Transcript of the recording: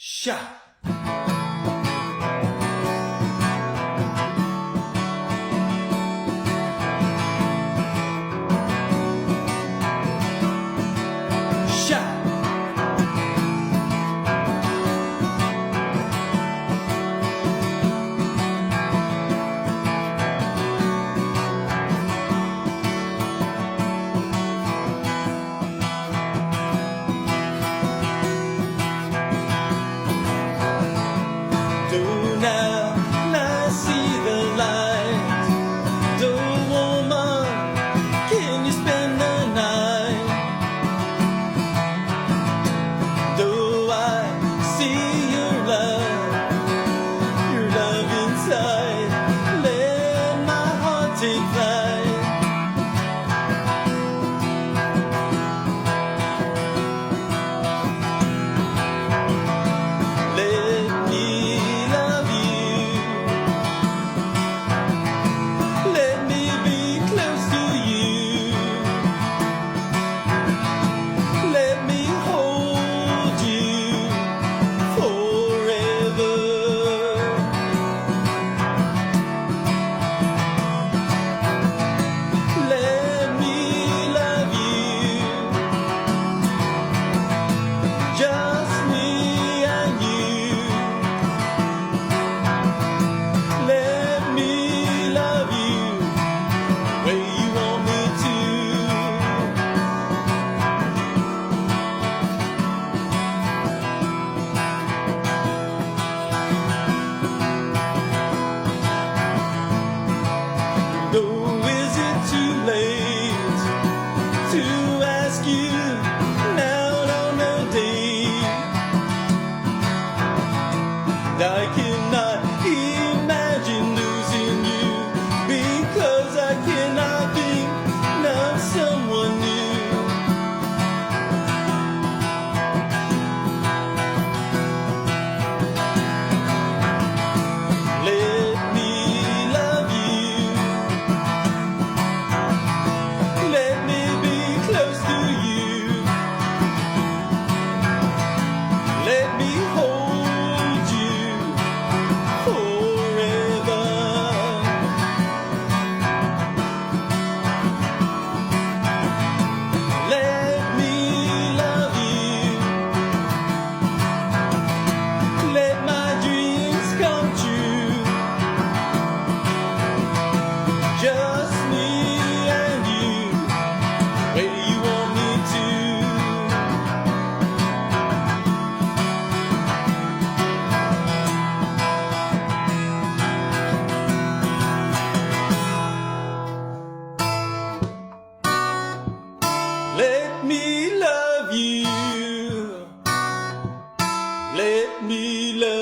Sha. Sha. Do now, I see the light. Do woman, can you spend the night? Do I see your love inside? Let my heart take flight. Let me love you. Let me be close to you. Let me hold you forever. Let me love you. Just me and you. Let me love you where you want me to. Oh, is it too late to ask you out on a date? I cannot imagine losing you because I cannot think of someone new. Let me love you. Let me be close to you. Let me hold you forever. Let me love you. Let my dreams come true. Just me and you, where you want me to. Let me love you. Let me love